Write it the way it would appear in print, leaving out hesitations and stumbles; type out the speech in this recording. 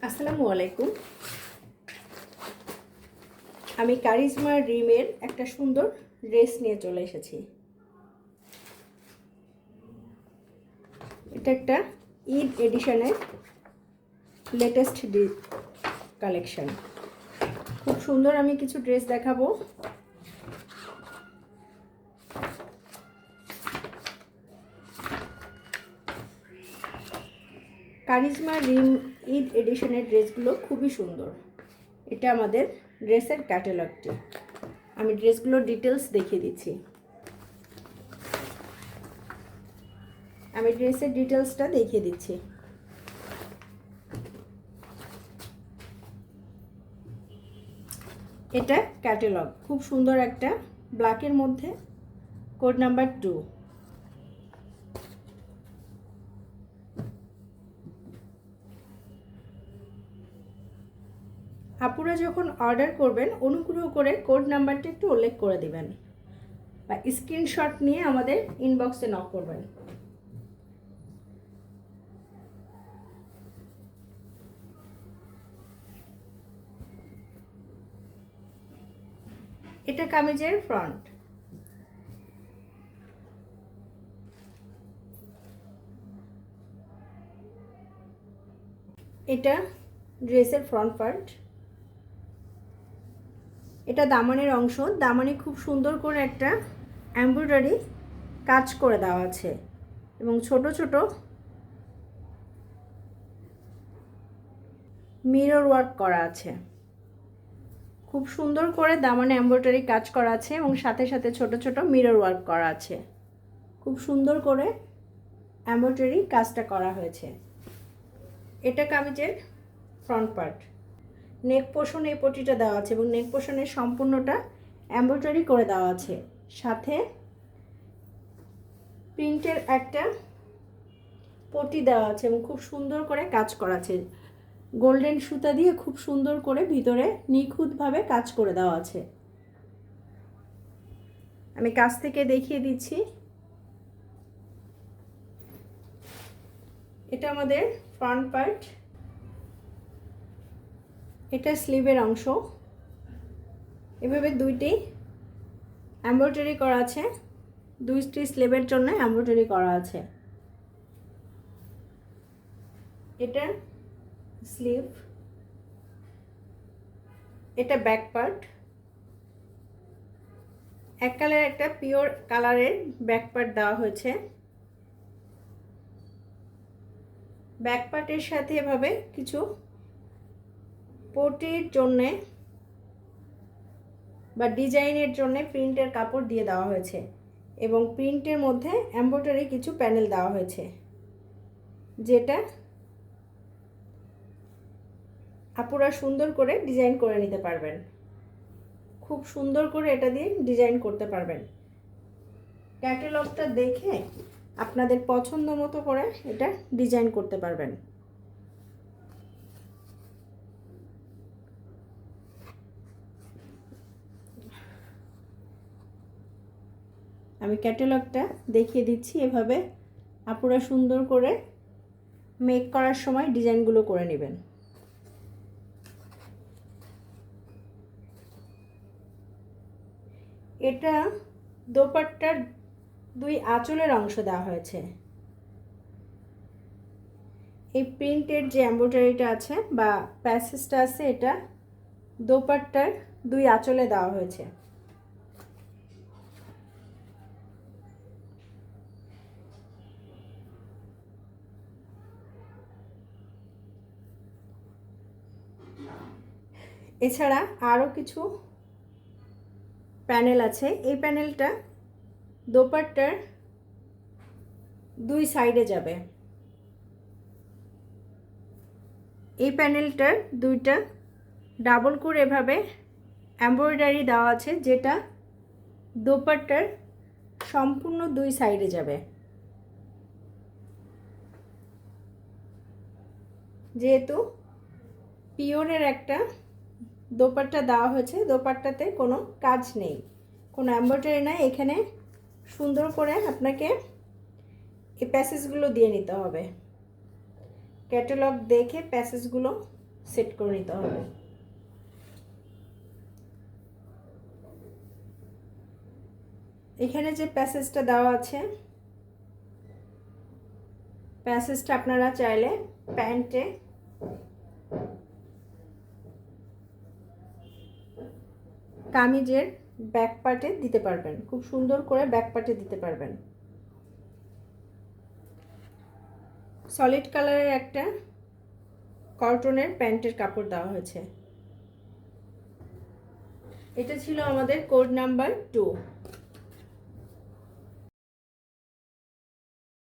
আসসালামু আলাইকুম। আমি কারিজমা রিমের একটা সুন্দর ড্রেস নিয়ে চলে এসেছি। এটা একটা ঈদ এডিশনের লেটেস্ট কালেকশন। খুব সুন্দর আমি কিছু ড্রেস দেখাবো। কারিজমা রিম ঈদ এডিশনের ড্রেসগুলো খুবই সুন্দর। এটা আমাদের ড্রেসের ক্যাটালগটি। আমি ড্রেসগুলোর ডিটেলস দেখিয়ে দিচ্ছি। আমি ড্রেসের ডিটেলসটা দেখিয়ে দিচ্ছি। এটা ক্যাটালগ, খুব সুন্দর একটা ব্ল্যাকের মধ্যে, কোড নাম্বার 2। আপুরা যখন অর্ডার করবেন অনুগ্রহ করে কোড নাম্বারটা একটু উল্লেখ করে দিবেন বা স্ক্রিনশট নিয়ে আমাদের ইনবক্সে নক করবেন। এটা কামিজের ফ্রন্ট। এটা ড্রেসের ফ্রন্ট পার্ট। এটা দামানের অংশ। দামানে খুব সুন্দর করে একটা এমব্রয়ডারি কাজ করে দেওয়া আছে এবং ছোট ছোট মিরর ওয়ার্ক করা আছে। খুব সুন্দর করে দামানে এমব্রয়ডারি কাজ করা আছে এবং সাথে সাথে ছোট ছোট মিরর ওয়ার্ক করা আছে। খুব সুন্দর করে এমব্রয়ডারি কাজটা করা হয়েছে। এটা কামিজের ফ্রন্ট পার্ট। নেক পোর্শন এই পটিটা দেওয়া আছে এবং নেক পোর্শনের সম্পূর্ণটা এমব্রয়ডারি করে দেওয়া আছে। সাথে প্রিন্টের একটা পটি দেওয়া আছে এবং খুব সুন্দর করে কাজ করা আছে। গোল্ডেন সুতা দিয়ে খুব সুন্দর করে ভিতরে নিখুঁতভাবে কাজ করে দেওয়া আছে। আমি কাছ থেকে দেখিয়ে দিচ্ছি। এটা আমাদের ফ্রন্ট পার্ট। এটা স্লিভের অংশ। এভাবে দুইটি এমব্রয়ডারি করা আছে, দুইটি স্লিভের জন্য এমব্রয়ডারি করা আছে। এটা স্লিভ। এটা ব্যাক পার্ট। এক কালার একটা পিওর কালারের ব্যাক পার্ট দেওয়া হয়েছে। ব্যাক পার্টের সাথে এভাবে কিছু পটির জন্যে বা ডিজাইনের জন্য প্রিন্টের কাপড় দিয়ে দেওয়া হয়েছে এবং প্রিন্টের মধ্যে এমব্রয়ডারি কিছু প্যানেল দেওয়া হয়েছে, যেটা আপুরা সুন্দর করে ডিজাইন করে নিতে পারবেন। খুব সুন্দর করে এটা দিয়ে ডিজাইন করতে পারবেন। ক্যাটালগটা দেখে আপনাদের পছন্দ মতো করে এটা ডিজাইন করতে পারবেন। আমি ক্যাটালগটা দেখিয়ে দিচ্ছি। এভাবে আপুরা সুন্দর করে মেক করার সময় ডিজাইনগুলো করে নেবেন। এটা দোপাট্টার দুই আঁচলের অংশ দেওয়া হয়েছে। এই প্রিন্টের যে এমব্রয়ডারিটা আছে বা প্যাসেজটা আছে, এটা দোপাট্টার দুই আঁচলে দেওয়া হয়েছে। এছাড়া আরও কিছু প্যানেল আছে। এই প্যানেলটা দোপাট্টার দুই সাইডে যাবে। এই প্যানেলটার দুইটা ডাবল করে এভাবে এমব্রয়ডারি দেওয়া আছে, যেটা দোপাট্টার সম্পূর্ণ দুই সাইডে যাবে। যেহেতু পিওরের একটা দোপাট্টা দেওয়া হয়েছে, দোপাট্টাতে কোনো কাজ নেই, কোনো এমব্রয়ডারি নাই। এখানে সুন্দর করে আপনাকে এই প্যাসেজগুলো দিয়ে নিতে হবে। ক্যাটালগ দেখে প্যাসেজগুলো সেট করে নিতে হবে। এখানে যে প্যাসেজটা দেওয়া আছে, প্যাসেজটা আপনারা চাইলে প্যান্টে কামিজের ব্যাক পার্টে দিতে পারবেন, খুব সুন্দর করে ব্যাক পার্টে দিতে পারবেন। সলিড কালারের একটা কটনের প্যান্টের কাপড় দেওয়া হয়েছে। এটা ছিল আমাদের কোড নাম্বার 2।